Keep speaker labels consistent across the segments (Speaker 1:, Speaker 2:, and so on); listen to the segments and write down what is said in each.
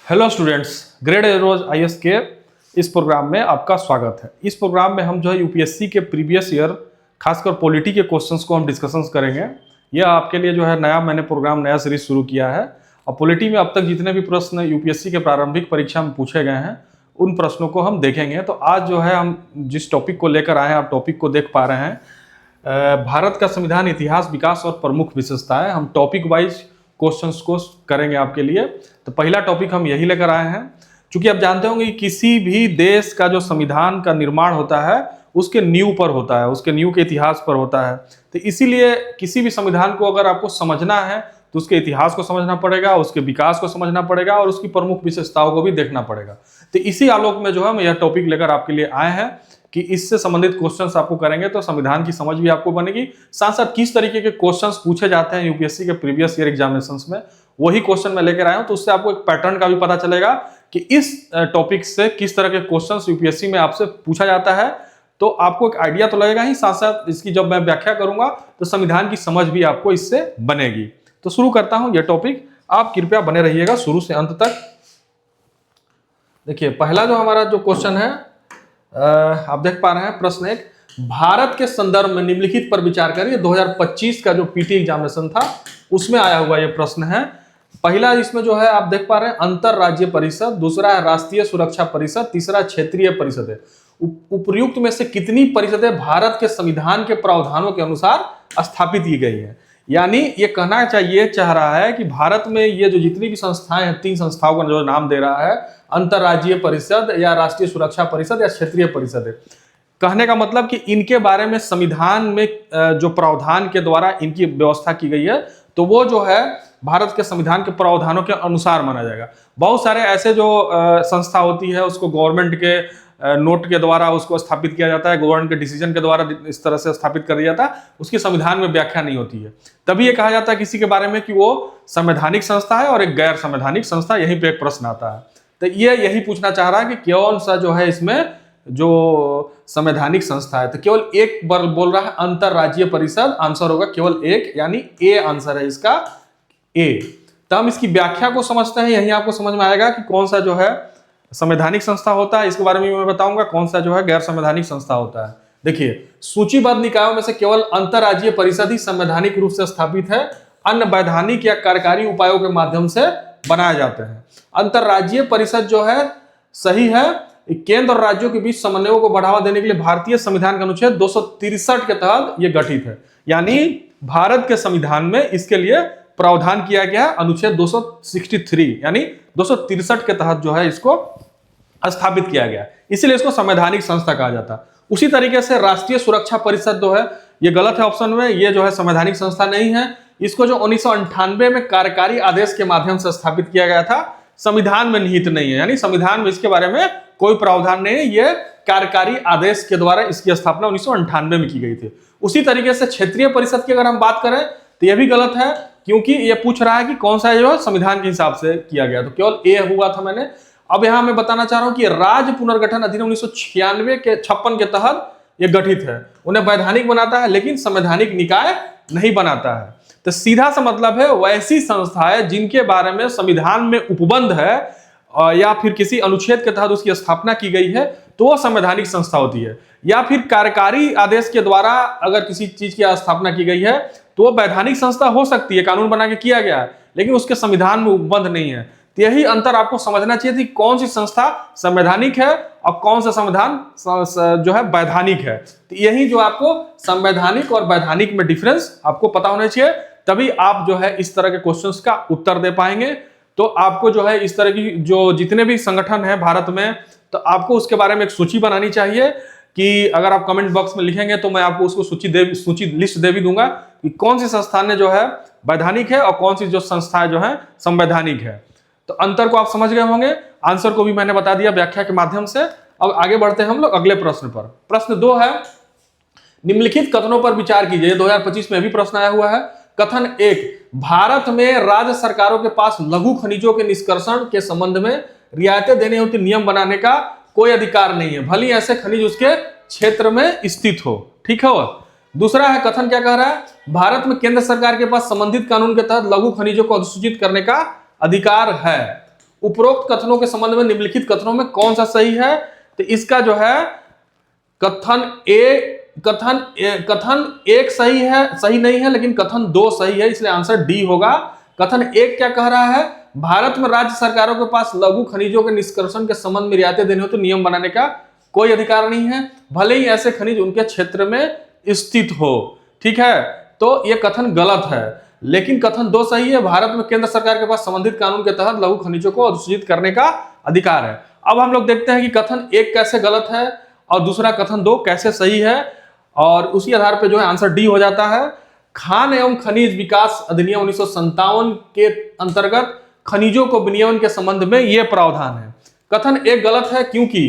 Speaker 1: Hello students, grade arrows IAS के इस programme में आपका स्वागत है। इस प्रोग्राम में हम जो है यूपीएससी के प्रीवियस ईयर खासकर पॉलिटी के क्वेश्चंस को हम डिस्कशंस करेंगे। यह आपके लिए जो है नया नया सीरीज शुरू किया है और पॉलिटी में अब तक जितने भी प्रश्न यूपीएससी के प्रारंभिक परीक्षा में पूछे गए हैं उन प्रश्नों को हम देखेंगे। तो आज जो है हम जिस टॉपिक को लेकर आए हैं, आप टॉपिक को देख पा रहे हैं, भारत का संविधान, इतिहास, विकास और प्रमुख विशेषताएं। हम टॉपिक वाइज क्वेश्चंस को करेंगे आपके लिए। तो पहला टॉपिक हम यही लेकर आए हैं। क्योंकि आप जानते होंगे कि किसी भी देश का जो संविधान का निर्माण होता है उसके नींव पर होता है, उसके नींव के इतिहास पर होता है। तो इसीलिए किसी भी संविधान को अगर आपको समझना है तो उसके इतिहास को समझना पड़ेगा, उसके विकास को समझना पड़ेगा और उसकी प्रमुख विशेषताओं को भी देखना पड़ेगा। तो इसी आलोक में जो है हम यह टॉपिक लेकर आपके लिए आए हैं कि इससे संबंधित क्वेश्चंस आपको करेंगे तो संविधान की समझ भी आपको बनेगी। साथ साथ किस तरीके के क्वेश्चंस पूछे जाते हैं यूपीएससी के प्रीवियस ईयर एग्जामिनेशंस में, वही क्वेश्चन मैं लेकर आया हूं। तो उससे आपको एक पैटर्न का भी पता चलेगा कि इस टॉपिक से किस तरह के क्वेश्चंस यूपीएससी में आपसे पूछा जाता है। तो आपको एक आइडिया तो लगेगा ही, साथ साथ इसकी जब मैं व्याख्या करूंगा तो संविधान की समझ भी आपको इससे बनेगी। तो शुरू करता हूं यह टॉपिक, आप कृपया बने रहिएगा शुरू से अंत तक। देखिए, पहला जो हमारा जो क्वेश्चन है, आप देख पा रहे हैं प्रश्न एक, भारत के संदर्भ में निम्नलिखित पर विचार करिए। 2025 का जो पीटी एग्जामिनेशन था उसमें आया हुआ ये प्रश्न है। पहला इसमें जो है आप देख पा रहे हैं अंतरराज्यीय परिषद, दूसरा है राष्ट्रीय सुरक्षा परिषद, तीसरा क्षेत्रीय परिषद है। उपर्युक्त में से कितनी परिषदें भारत के संविधान के प्रावधानों के अनुसार स्थापित की गई है? यानी ये कहना चाह रहा है कि भारत में ये जो जितनी भी संस्थाएं हैं, तीन संस्थाओं का जो नाम दे रहा है, अंतरराज्यीय परिषद या राष्ट्रीय सुरक्षा परिषद या क्षेत्रीय परिषद है। कहने का मतलब कि इनके बारे में संविधान में जो प्रावधान के द्वारा इनकी व्यवस्था की गई है तो वो जो है भारत के संविधान के प्रावधानों के अनुसार माना जाएगा। बहुत सारे ऐसे जो संस्था होती है उसको गवर्नमेंट के नोट के द्वारा उसको स्थापित किया जाता है, गवर्नमेंट के डिसीजन के द्वारा इस तरह से स्थापित कर दिया जाता है, उसकी संविधान में व्याख्या नहीं होती है। तभी ये कहा जाता है किसी के बारे में कि वो संवैधानिक संस्था है और एक गैर संवैधानिक संस्था। यहीं पे एक प्रश्न आता है। तो ये यही पूछना चाह रहा है कि कौन सा जो है इसमें जो संवैधानिक संस्था है। तो केवल एक बार बोल रहा है अंतरराज्यीय परिषद, आंसर होगा केवल एक, यानी ए आंसर है इसका, ए। तो हम इसकी व्याख्या को समझते हैं, यही आपको समझ में आएगा कि कौन सा जो है संवैधानिक संस्था होता है। इसके बारे में मैं बताऊंगा कौन सा जो है गैर संवैधानिक संस्था होता है। देखिए, सूचीबद्ध निकायों में से केवल अंतरराज्यीय परिषद ही संवैधानिक रूप से स्थापित है, अन्य वैधानिक या कार्यकारी उपायों के माध्यम से बनाए जाते हैं। अंतरराज्यीय परिषद जो है सही है, केंद्र और राज्यों के बीच समन्वय को बढ़ावा देने के लिए भारतीय संविधान के अनुच्छेद 263 के तहत यह गठित है। यानी भारत के संविधान में इसके लिए प्रावधान किया गया है अनुच्छेद 263, यानी 263 के तहत जो है इसको स्थापित किया गया, इसीलिए इसको संवैधानिक संस्था कहा जाता है। उसी तरीके से राष्ट्रीय सुरक्षा परिषद जो है, ये गलत है ऑप्शन में, ये जो है संवैधानिक संस्था नहीं है। इसको जो 1998 में कार्यकारी आदेश के माध्यम से स्थापित किया गया था, संविधान में निहित नहीं है, यानी संविधान में इसके बारे में कोई प्रावधान नहीं है। ये कार्यकारी आदेश के द्वारा इसकी स्थापना 1998 में की गई थी। उसी तरीके से क्षेत्रीय परिषद की अगर हम बात करें तो यह भी गलत है, क्योंकि ये पूछ रहा है कि कौन सा जो है संविधान के हिसाब से किया गया, तो केवल ए हुआ था मैंने। अब यहां मैं बताना चाह रहा हूं कि राज्य पुनर्गठन अधिनियम 1956 के तहत ये गठित है, उन्हें वैधानिक बनाता है लेकिन संवैधानिक निकाय नहीं बनाता है। तो सीधा सा मतलब है वैसी संस्थाएं जिनके बारे में संविधान में उपबंध है या फिर किसी अनुच्छेद के तहत उसकी स्थापना की गई है तो वो संवैधानिक संस्था होती है, या फिर कार्यकारी आदेश के द्वारा अगर किसी चीज की स्थापना की गई है तो वो वैधानिक संस्था हो सकती है, कानून बना के किया गया है, लेकिन उसके संविधान में उपबंध नहीं है। तो यही अंतर आपको समझना चाहिए थी, कौन सी संस्था संवैधानिक है और कौन सा संविधान जो है वैधानिक है। तो यही जो आपको संवैधानिक और वैधानिक में डिफरेंस आपको पता होना चाहिए, तभी आप जो है इस तरह के क्वेश्चंस का उत्तर दे पाएंगे। तो आपको जो है इस तरह की जो जितने भी संगठन है भारत में, तो आपको उसके बारे में एक सूची बनानी चाहिए कि अगर आप कमेंट बॉक्स में लिखेंगे तो मैं आपको उसको सूची लिस्ट दे भी दूंगा कि कौन सी संस्थान जो है वैधानिक है और कौन सी जो संस्थाएं जो है संवैधानिक है। तो अंतर को आप समझ गए होंगे, आंसर को भी मैंने बता दिया व्याख्या के माध्यम से। अब आगे बढ़ते हैं हम लोग अगले प्रश्न पर। प्रश्न 2 है, निम्नलिखित कथनों पर विचार कीजिए। 2025 में भी प्रश्न आया हुआ है। कथन 1, भारत में राज्य सरकारों के पास लघु खनिजों के निष्कर्षण के संबंध में रियायतें देने हेतु नियम बनाने का कोई अधिकार नहीं है, भले ऐसे खनिज उसके क्षेत्र में स्थित हो। ठीक है। दूसरा है, कथन क्या कह रहा है, भारत में केंद्र सरकार के पास संबंधित कानून के तहत लघु खनिजों को अधिसूचित करने का अधिकार है। उपरोक्त कथनों के संबंध में निम्नलिखित कथनों में कौन सा सही है? तो इसका जो है कथन एक सही है, सही नहीं है, लेकिन कथन 2 सही है, इसलिए आंसर डी होगा। कथन 1 क्या कह रहा है? भारत में राज्य सरकारों के पास लघु खनिजों के निष्कर्षण के संबंध में रियायतें देने हो तो नियम बनाने का कोई अधिकार नहीं है, भले ही ऐसे खनिज उनके क्षेत्र में स्थित हो। ठीक है, तो यह कथन गलत है। लेकिन कथन 2 सही है, भारत में केंद्र सरकार के पास संबंधित कानून के तहत लघु खनिजों को अधिसूचित करने का अधिकार है। अब हम लोग देखते हैं कि कथन 1 कैसे गलत है और दूसरा कथन 2 कैसे सही है, और उसी आधार पर जो है आंसर डी हो जाता है। खान एवं खनिज विकास अधिनियम 1957 के अंतर्गत खनिजों को विनियमन के संबंध में यह प्रावधान है। कथन 1 गलत है क्योंकि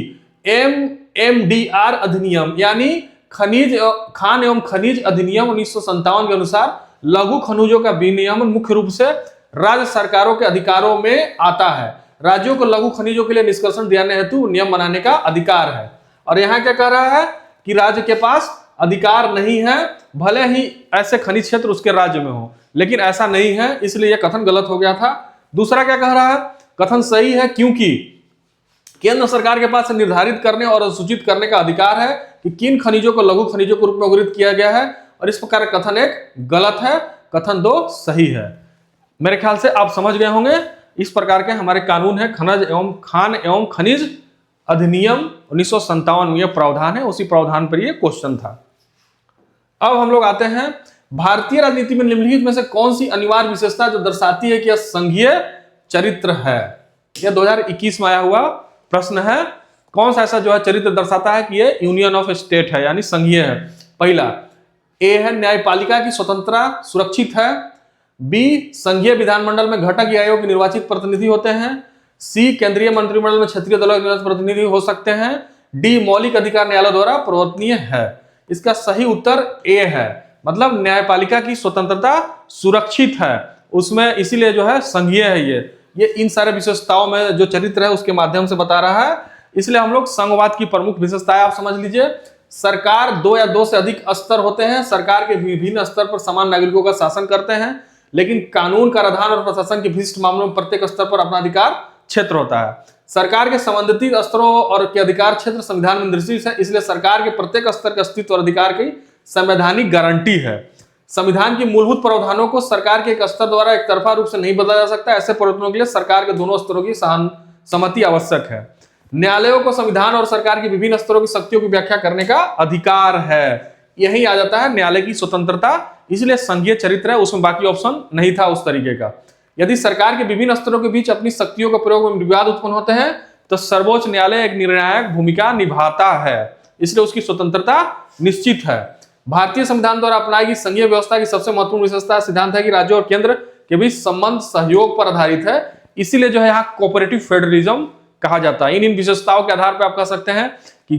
Speaker 1: एमडीआर अधिनियम यानी खान एवं खनिज अधिनियम 1957 के अनुसार लघु खनिजों का विनियमन मुख्य रूप से राज्य सरकारों के अधिकारों में आता है। राज्यों को लघु खनिजों के लिए निष्कर्षण दिलाने हेतु नियम बनाने का अधिकार है। और यहां क्या कह रहा है कि राज्य के पास अधिकार नहीं है, भले ही ऐसे खनिज क्षेत्र उसके राज्य में हो, लेकिन ऐसा नहीं है, इसलिए यह कथन गलत हो गया था। दूसरा क्या कह रहा है? कथन सही है क्योंकि केंद्र सरकार के पास निर्धारित करने और अधिसूचित करने का अधिकार है कि किन खनिजों को लघु खनिजों के रूप में वर्गीकृत किया गया है, और इस प्रकार कथन 1 गलत है, कथन 2 सही है। मेरे ख्याल से आप समझ गए होंगे। इस प्रकार के हमारे कानून है खान एवं खनिज अधिनियम 1957 में यह प्रावधान है, उसी प्रावधान पर यह क्वेश्चन था। अब हम लोग आते हैं भारतीय राजनीति में निम्नलिखित में से कौन सी अनिवार्य विशेषता जो दर्शाती है कि यह संघीय चरित्र है? यह 2021 में आया हुआ प्रश्न है। कौन सा ऐसा जो है चरित्र दर्शाता है कि यह यूनियन ऑफ स्टेट है यानी संघीय है? पहला ए है न्यायपालिका की स्वतंत्रता सुरक्षित है। बी संघीय विधानमंडल में घटक आयोग के निर्वाचित प्रतिनिधि होते हैं। सी केंद्रीय मंत्रिमंडल में क्षेत्रीय दलों के प्रतिनिधि हो सकते हैं। डी मौलिक अधिकार न्यायालय द्वारा प्रवर्तनीय है। इसका सही उत्तर ए है, मतलब न्यायपालिका की स्वतंत्रता सुरक्षित है उसमें, इसीलिए जो है संघीय है। ये इन सारे विशेषताओं में जो चरित्र है उसके माध्यम से बता रहा है, इसलिए हम लोग संघवाद की प्रमुख विशेषताएं आप समझ लीजिए। सरकार 2 या 2 से अधिक स्तर होते हैं। सरकार के विभिन्न स्तर पर समान नागरिकों का शासन करते हैं, लेकिन कानून कराधान और प्रशासन के विशिष्ट मामलों में प्रत्येक स्तर पर अपना अधिकार क्षेत्र होता है। सरकार के संबंधित स्तरों और के अधिकार क्षेत्र संविधान में निर्दिष्ट है, इसलिए सरकार के प्रत्येक स्तर के अस्तित्व और अधिकार की संवैधानिक गारंटी है। संविधान की मूलभूत प्रावधानों को सरकार के एक स्तर द्वारा एक तरफा रूप से नहीं बदला जा सकता। ऐसे परिवर्तनों के लिए सरकार के दोनों स्तरों की सहमति आवश्यक है। न्यायालयों को संविधान और सरकार के विभिन्न स्तरों की शक्तियों की व्याख्या करने का अधिकार है। यही आ जाता है न्यायालय की स्वतंत्रता, इसलिए संघीय चरित्र है, उसमें बाकी ऑप्शन नहीं था उस तरीके का। यदि सरकार के विभिन्न स्तरों के बीच अपनी शक्तियों का प्रयोग में विवाद उत्पन्न होते हैं तो सर्वोच्च न्यायालय एक निर्णायक भूमिका निभाता है, इसलिए उसकी स्वतंत्रता निश्चित है। भारतीय संविधान द्वारा अपनाई गई संघीय व्यवस्था की सबसे महत्वपूर्ण विशेषता सिद्धांत है कि राज्यों और केंद्र के बीच संबंध सहयोग पर आधारित है, इसीलिए जो है यहाँ कोऑपरेटिव फेडरलिज्म कहा जाता है। इन विशेषताओं के आधार पर आप कह सकते हैं कि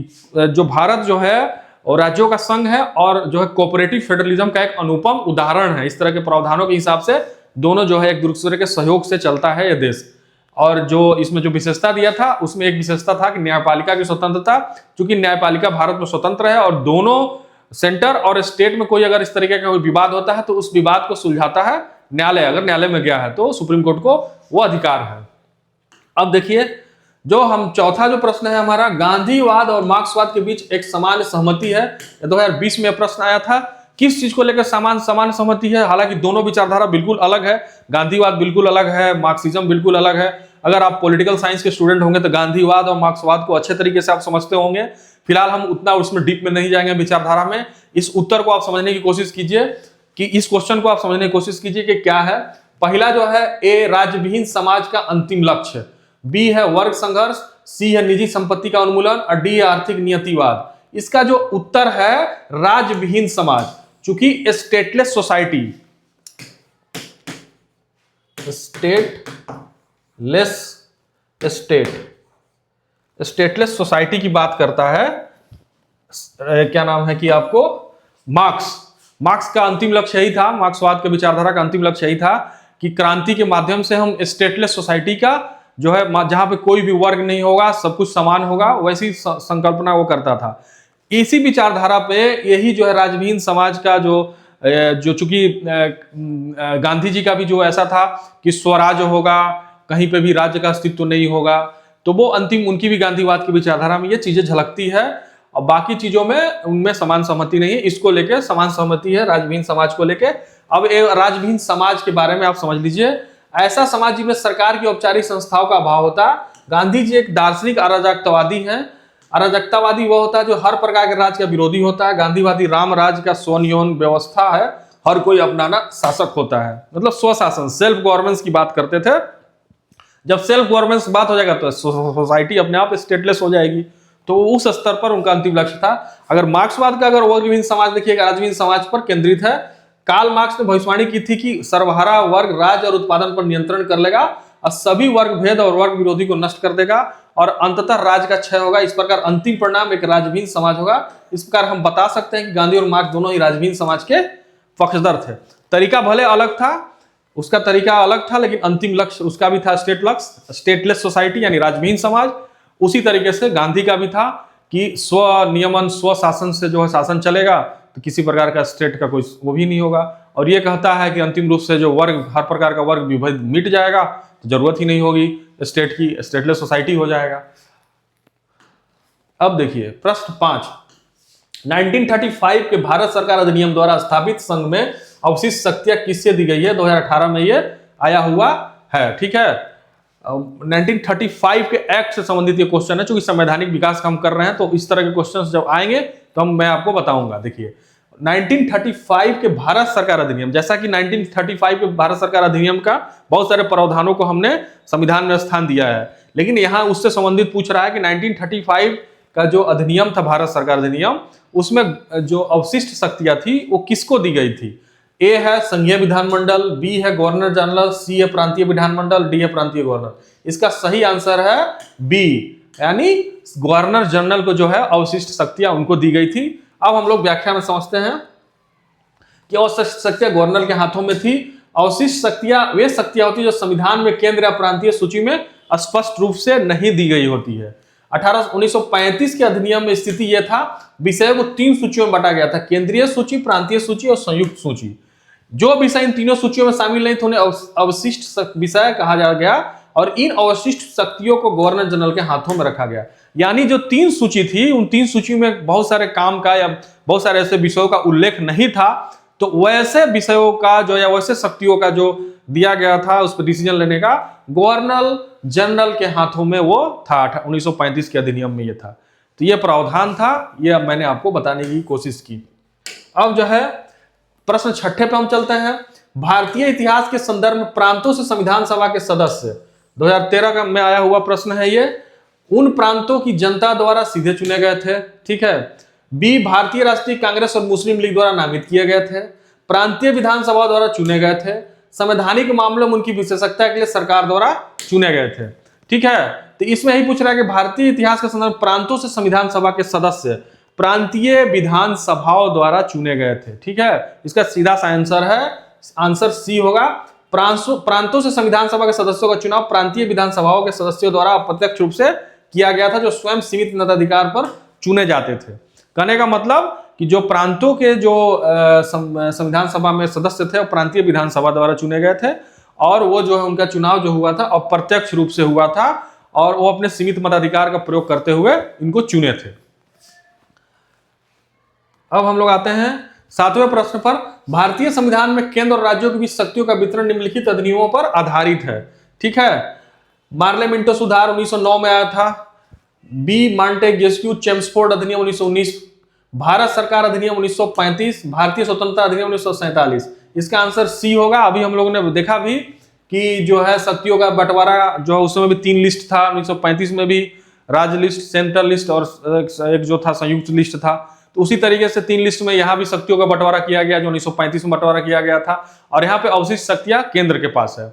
Speaker 1: जो भारत जो है और राज्यों का संघ है और जो है कोऑपरेटिव फेडरलिज्म का एक अनुपम उदाहरण है। इस तरह के प्रावधानों के हिसाब से दोनों जो है एक दूसरे के सहयोग से चलता है यह देश। और जो इसमें जो विशेषता दिया था उसमें एक विशेषता था कि न्यायपालिका की स्वतंत्रता, क्योंकि न्यायपालिका भारत में स्वतंत्र है और दोनों सेंटर और स्टेट में कोई अगर इस तरीके का कोई विवाद होता है तो उस विवाद को सुलझाता है न्यायालय। अगर न्यायालय में गया है तो सुप्रीम कोर्ट को वो अधिकार है। अब देखिए जो हम चौथा जो प्रश्न है हमारा, गांधीवाद और मार्क्सवाद के बीच एक सामान्य सहमति है। 2020 में प्रश्न आया था, किस चीज को लेकर सामान्य सहमति है? हालांकि दोनों विचारधारा बिल्कुल अलग है, गांधीवाद बिल्कुल अलग है, मार्क्सिज्म बिल्कुल अलग है। अगर आप पॉलिटिकल साइंस के स्टूडेंट होंगे तो गांधीवाद और मार्क्सवाद को अच्छे तरीके से आप समझते होंगे। फिलहाल हम उतना उसमें डीप में नहीं जाएंगे विचारधारा में। इस उत्तर को आप समझने की कोशिश कीजिए कि इस क्वेश्चन को आप समझने की कोशिश कीजिए कि क्या है। पहला जो है ए राज्यविहीन समाज का अंतिम लक्ष्य, बी है वर्ग संघर्ष, सी है निजी संपत्ति का उन्मूलन और डी है आर्थिक नियतिवाद। इसका जो उत्तर है राज्यविहीन समाज, चूंकि स्टेटलेस सोसाइटी, स्टेटलेस सोसाइटी की बात करता है। क्या नाम है कि आपको मार्क्स का अंतिम लक्ष्य यही था, मार्क्सवाद के विचारधारा का अंतिम लक्ष्य यही था कि क्रांति के माध्यम से हम स्टेटलेस सोसाइटी का जो है जहां पे कोई भी वर्ग नहीं होगा, सब कुछ समान होगा, वैसी संकल्पना वो करता था। इसी विचारधारा पे यही जो है राज्यविहीन समाज का जो चूंकि गांधी जी का भी जो ऐसा था कि स्वराज होगा कहीं पे भी राज्य का अस्तित्व नहीं होगा। तो वो अंतिम उनकी भी गांधीवाद की विचारधारा में ये चीजें झलकती है, और बाकी चीजों में उनमें समान सहमति नहीं है। इसको लेके समान सहमति है राजभीन समाज को लेके। अब राजभीन समाज के बारे में आप समझ लीजिए, ऐसा समाज जिसमें सरकार की औपचारिक संस्थाओं का अभाव होता। गांधी जी एक दार्शनिक अराजकतावादी हैं। अराजकतावादी वह होता है जो हर प्रकार के राज्य का विरोधी होता है। गांधीवादी राम राज्य का स्वनियोन व्यवस्था है, हर कोई अपना शासक होता है, मतलब स्वशासन, सेल्फ गवर्नेंस की बात करते थे। जब सेल्फ गवर्नेंस बात हो जाएगा तो सोसाइटी अपने आप स्टेटलेस हो जाएगी। तो उस स्तर पर उनका अंतिम लक्ष्य था। अगर मार्क्सवाद का अगर वर्गहीन समाज देखिएगा, राजवीन समाज पर केंद्रित है। कार्ल मार्क्स ने भविष्यवाणी की थी कि सर्वहारा वर्ग राज्य और उत्पादन पर नियंत्रण कर लेगा और सभी वर्ग भेद और वर्ग विरोधी को नष्ट कर देगा और अंततः राज्य का क्षय होगा। इस प्रकार अंतिम परिणाम एक राजवीन समाज होगा। इस प्रकार हम बता सकते हैं कि गांधी और मार्क्स दोनों ही राजवीन समाज के पक्षधर थे। तरीका भले अलग था, उसका तरीका अलग था, लेकिन अंतिम लक्ष्य उसका भी था स्टेटलेस सोसाइटी यानी राजवीन समाज। उसी तरीके से गांधी का भी था कि स्वनियमन स्वशासन से जो है शासन चलेगा, तो किसी प्रकार का स्टेट का कोई वो भी नहीं होगा। और ये कहता है कि अंतिम रूप से जो वर्ग, हर प्रकार का वर्ग विभेद मिट जाएगा, तो जरूरत ही नहीं होगी स्टेट की, स्टेटलेस सोसाइटी हो जाएगा। अब देखिए प्रश्न 5, 1935 के भारत सरकार अधिनियम द्वारा स्थापित संघ में अवशिष्ट शक्तियां किससे दी गई है? 2018 में ये आया हुआ है। ठीक है, 1935 के एक्ट से संबंधित ये क्वेश्चन है। चूंकि संवैधानिक विकास का हम कर रहे हैं तो इस तरह के क्वेश्चंस जब आएंगे तो मैं आपको बताऊंगा। देखिए 1935 के भारत सरकार अधिनियम, जैसा कि 1935 के भारत सरकार अधिनियम का बहुत सारे प्रावधानों को हमने संविधान में स्थान दिया है, लेकिन यहां उससे संबंधित पूछ रहा है कि 1935 का जो अधिनियम था, भारत सरकार अधिनियम, उसमें जो अवशिष्ट शक्तियां थी वो किसको दी गई थी? ए है संघीय विधानमंडल, बी है गवर्नर जनरल, सी है प्रांतीय विधानमंडल, डी है प्रांतीय गवर्नर। इसका सही आंसर है बी, यानी गवर्नर जनरल को जो है अवशिष्ट शक्तियां उनको दी गई थी। अब हम लोग व्याख्या में समझते हैं कि अवशिष्ट शक्तियां गवर्नर के हाथों में थी। अवशिष्ट शक्तियां वे शक्तियां होती है जो संविधान में केंद्र या प्रांतीय सूची में स्पष्ट रूप से नहीं दी गई होती है। 1935 के अधिनियम में स्थिति यह था, विषय को 3 सूचियों में बांटा गया था, केंद्रीय सूची, प्रांतीय सूची और संयुक्त सूची। जो विषय इन तीनों सूचियों में शामिल नहीं थे उन्हें अवशिष्ट विषय कहा जा गया और इन अवशिष्ट शक्तियों को गवर्नर जनरल के हाथों में रखा गया। यानी जो 3 सूची थी, उन 3 सूची में बहुत सारे काम का या बहुत सारे ऐसे विषयों का उल्लेख नहीं था, तो वैसे विषयों का जो या वैसे शक्तियों का जो दिया गया था उस पर डिसीजन लेने का गवर्नर जनरल के हाथों में वो था। 1935 के अधिनियम में ये था। तो ये प्रावधान था, ये मैंने आपको बताने की कोशिश की। अब जो है प्रश्न 6 पे हम चलते हैं। भारतीय इतिहास के संदर्भ में प्रांतों से संविधान सभा के सदस्य 2013 का में आया हुआ प्रश्न है ये। उन प्रांतों की जनता द्वारा सीधे चुने गए थे। ठीक है, बी भारतीय राष्ट्रीय कांग्रेस और मुस्लिम लीग द्वारा नामित किए गए थे, प्रांतीय विधानसभा द्वारा चुने गए थे, संवैधानिक मामलों में उनकी विशेषज्ञता के लिए सरकार द्वारा चुने गए थे। ठीक है, तो इसमें यही पूछ रहा है कि भारतीय इतिहास के संदर्भ प्रांतों से संविधान सभा के सदस्य प्रांतीय विधानसभाओं द्वारा चुने गए थे। ठीक है, इसका सीधा सा आंसर है, आंसर सी होगा। प्रांतों से संविधान सभा के सदस्यों का चुनाव प्रांतीय विधानसभाओं के सदस्यों द्वारा अप्रत्यक्ष रूप से किया गया था, जो स्वयं सीमित मताधिकार पर चुने जाते थे। कहने का मतलब कि जो प्रांतों के जो संविधान सभा में सदस्य थे वो प्रांतीय विधानसभा द्वारा चुने गए थे और वो जो है उनका चुनाव जो हुआ था अप्रत्यक्ष रूप से हुआ था और वो अपने सीमित मताधिकार का प्रयोग करते हुए इनको चुने थे। अब हम लोग आते हैं 7वें प्रश्न पर। भारतीय संविधान में केंद्र और राज्यों के बीच शक्तियों का वितरण निम्नलिखित अधिनियमों पर आधारित है। ठीक है, मार्लेमेंटो सुधार 1909 में आया था, बी मॉन्टेग्यू चेम्सफोर्ड अधिनियम 1919, भारत सरकार अधिनियम 1935, भारतीय स्वतंत्रता अधिनियम 1947। इसका आंसर सी होगा। अभी हम लोगों ने देखा भी कि जो है शक्तियों का बंटवारा जो है उसमें भी 3 लिस्ट था। 1935 में भी राज्य लिस्ट, सेंट्रल लिस्ट और एक जो था संयुक्त लिस्ट था। तो उसी तरीके से 3 लिस्ट में यहाँ भी शक्तियों का बंटवारा किया गया जो 1935 में बंटवारा किया गया था और यहाँ पे अवशिष्ट शक्तियां केंद्र के पास है।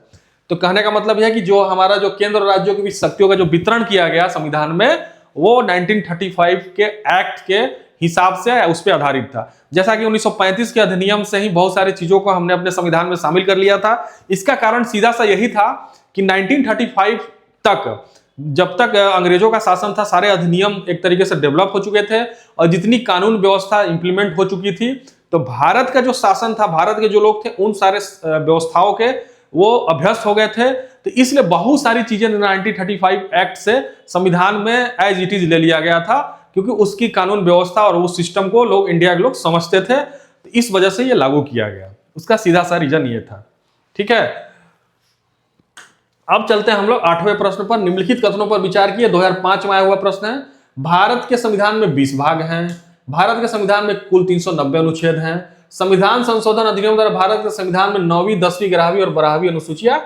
Speaker 1: तो कहने का मतलब यह है कि जो हमारा जो केंद्र और राज्यों के बीच शक्तियों का जो वितरण किया गया संविधान में वो 1935 के एक्ट के हिसाब से उस पर आधारित था। जैसा कि 1935 के अधिनियम से ही बहुत सारी चीजों को हमने अपने संविधान में शामिल कर लिया था। इसका कारण सीधा सा यही था कि 1935 तक, जब तक अंग्रेजों का शासन था, सारे अधिनियम एक तरीके से डेवलप हो चुके थे और जितनी कानून व्यवस्था इंप्लीमेंट हो चुकी थी, तो भारत का जो शासन था, भारत के जो लोग थे, उन सारे व्यवस्थाओं के वो अभ्यस्त हो गए थे। तो तो इसलिए बहुत सारी चीजें 1935 एक्ट से संविधान में एज इट इज ले लिया गया था, क्योंकि उसकी कानून व्यवस्था और उस सिस्टम को लोग, इंडिया के लोग समझते थे, तो इस वजह से ये लागू किया गया। उसका सीधा सा रीजन ये था। ठीक है, अब चलते हैं हम लोग 8वें प्रश्न पर। निम्नलिखित कथनों पर विचार किए। 2005 में आया हुआ प्रश्न है। भारत के संविधान में 20 भाग हैं। भारत के संविधान में कुल 390 अनुच्छेद हैं। संविधान संशोधन अधिनियम द्वारा भारत के संविधान में 9वीं, 10वीं, 11वीं और 12वीं अनुसूचियां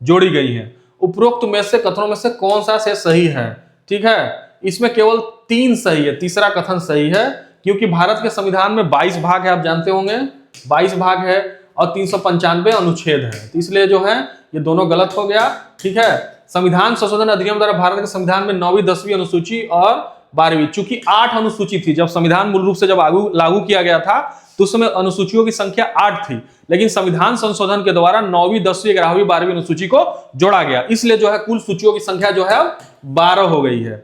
Speaker 1: जोड़ी गई हैं। उपरोक्त में से कथनों में से कौन सा से सही है? ठीक है, इसमें केवल 3 सही है, तीसरा कथन सही है, क्योंकि भारत के संविधान में 22 भाग है, आप जानते होंगे 22 भाग है और 395 अनुच्छेद है, तो इसलिए जो है ये दोनों गलत हो गया। ठीक है, संविधान संशोधन अधिनियम द्वारा भारत के संविधान में 9वीं, 10वीं अनुसूची और 12वीं, चूंकि 8 अनुसूची थी जब संविधान मूल रूप से जब लागू किया गया था, तो उस समय अनुसूचियों की संख्या 8 थी, लेकिन संविधान संशोधन के द्वारा 9वीं, 10वीं, 11वीं, 12वीं अनुसूची को जोड़ा गया, इसलिए जो है कुल सूचियों की संख्या जो है अब 12 हो गई है।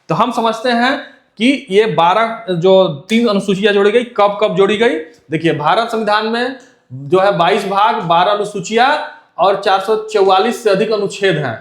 Speaker 1: तो हम समझते हैं कि ये 12 जो 3 अनुसूचियां जोड़ी गई, कब कब जोड़ी गई? देखिए, भारत संविधान में जो है 22 भाग, 12 अनुसूचियां और 444 से अधिक अनुच्छेद हैं।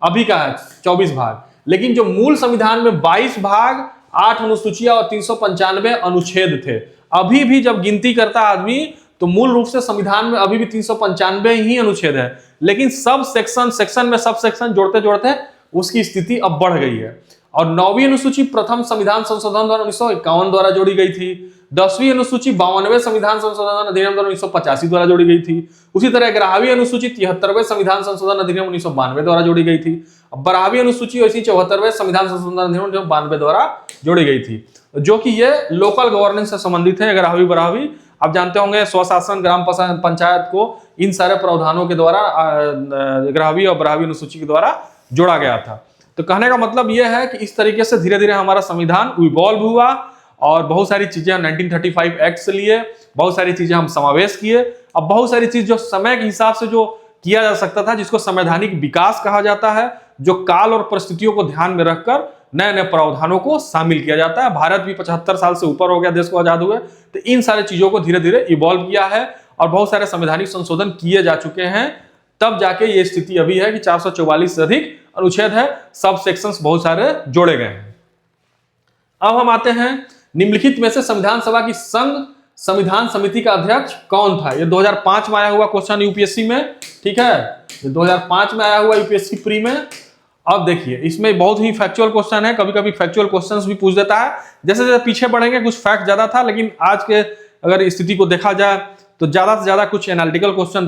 Speaker 1: अभी का है 24 भाग, लेकिन जो मूल संविधान में 22 भाग, 8 अनुसूचियां और 395 अनुच्छेद थे। अभी भी जब गिनती करता आदमी तो मूल रूप से संविधान में अभी भी 395 ही अनुच्छेद है, लेकिन सब सेक्शन में सब सेक्शन जोड़ते जोड़ते उसकी स्थिति अब बढ़ गई है। और 9वीं अनुसूची प्रथम संविधान संशोधन द्वारा 1951 द्वारा जोड़ी गई थी। 10वीं अनुसूची 52वें संविधान संशोधन अधिनियम द्वारा 1985 द्वारा जोड़ी गई थी। उसी तरह 11वीं अनुसूची 73वें संविधान संशोधन अधिनियम 1992 द्वारा जोड़ी गई थी। 12वीं अनुसूची वैसी 74वें संविधान संशोधन अधिनियम 1992 द्वारा जोड़ी गई थी, जो कि ये लोकल गवर्नेंस से संबंधित है। 11वीं, 12वीं आप जानते होंगे, स्वशासन, ग्राम पंचायत को इन सारे प्रावधानों के द्वारा 11वीं और 12वीं अनुसूची के द्वारा जोड़ा गया था। तो कहने का मतलब यह है कि इस तरीके से धीरे धीरे हमारा संविधान इवॉल्व हुआ और बहुत सारी चीजें 1935 एक्ट से लिए, बहुत सारी चीजें हम समावेश किए। अब बहुत सारी चीज जो समय के हिसाब से जो किया जा सकता था, जिसको संवैधानिक विकास कहा जाता है, जो काल और परिस्थितियों को ध्यान में रखकर नए नए प्रावधानों को शामिल किया जाता है। भारत भी 75 साल से ऊपर हो गया देश को आजाद हुए, तो इन सारी चीजों को धीरे धीरे इवॉल्व किया है और बहुत सारे संवैधानिक संशोधन किए जा चुके हैं, तब जाके ये स्थिति अभी है कि 444 से अधिक अनुच्छेद है, सब सेक्शंस बहुत सारे जोड़े गए हैं। अब हम आते हैं निम्नलिखित में से संविधान सभा की संघ संविधान समिति का अध्यक्ष कौन था? ये 2005 में आया हुआ क्वेश्चन यूपीएससी में। ठीक है, ये 2005 में आया हुआ यूपीएससी प्री में। अब देखिए, इसमें बहुत ही फैक्चुअल क्वेश्चन है, कभी कभी फैक्चुअल क्वेश्चंस भी पूछ देता है। जैसे जैसे पीछे बढ़ेंगे कुछ फैक्ट ज्यादा था, लेकिन आज के अगर स्थिति को देखा जाए तो ज्यादा से ज्यादा कुछ एनालिटिकल क्वेश्चन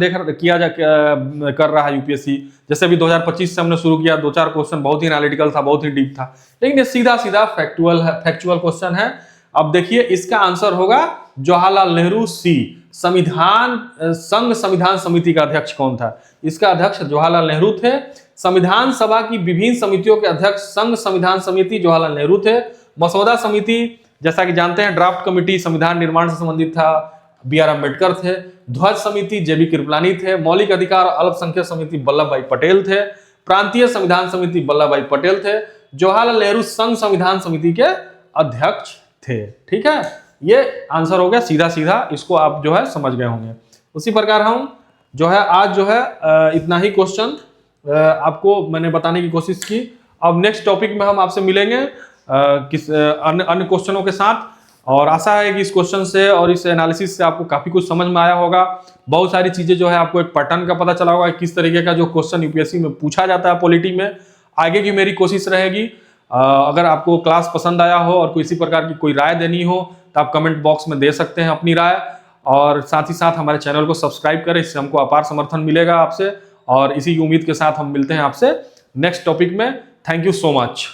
Speaker 1: कर रहा है यूपीएससी। जैसे अभी 2025 से हमने शुरू किया, 2-4 क्वेश्चन बहुत ही एनालिटिकल था, बहुत ही डीप था, लेकिन ये सीधा सीधा फैक्चुअल क्वेश्चन है। अब देखिए, इसका आंसर होगा जवाहरलाल नेहरू सी। संघ संविधान समिति का अध्यक्ष कौन था? इसका अध्यक्ष जवाहरलाल नेहरू थे। संविधान सभा की विभिन्न समितियों के अध्यक्ष संघ संविधान समिति जवाहरलाल नेहरू थे। मसौदा समिति, जैसा कि जानते हैं, ड्राफ्ट कमेटी संविधान निर्माण से संबंधित था, बी.आर. अम्बेडकर थे। ध्वज समिति जे.बी. कृपलानी थे। मौलिक अधिकार और अल्पसंख्यक समिति वल्लभ भाई पटेल थे। प्रांतीय संविधान समिति वल्लभ भाई पटेल थे। जवाहरलाल नेहरू संघ संविधान समिति के अध्यक्ष थे। ठीक है, ये आंसर हो गया सीधा सीधा, इसको आप जो है समझ गए होंगे। उसी प्रकार हम जो है आज जो है इतना ही क्वेश्चन आपको मैंने बताने की कोशिश की। अब नेक्स्ट टॉपिक में हम आपसे मिलेंगे किस अन्य क्वेश्चनों के साथ, और आशा है कि इस क्वेश्चन से और इस एनालिसिस से आपको काफी कुछ समझ में आया होगा। बहुत सारी चीजें जो है आपको एक पैटर्न का पता चला होगा, किस तरीके का जो क्वेश्चन यूपीएससी में पूछा जाता है पॉलिटी में। आगे की मेरी कोशिश रहेगी, अगर आपको क्लास पसंद आया हो और किसी प्रकार की कोई राय देनी हो तो आप कमेंट बॉक्स में दे सकते हैं अपनी राय, और साथ ही साथ हमारे चैनल को सब्सक्राइब करें, इससे हमको अपार समर्थन मिलेगा आपसे। और इसी की उम्मीद के साथ हम मिलते हैं आपसे नेक्स्ट टॉपिक में। Thank you so much.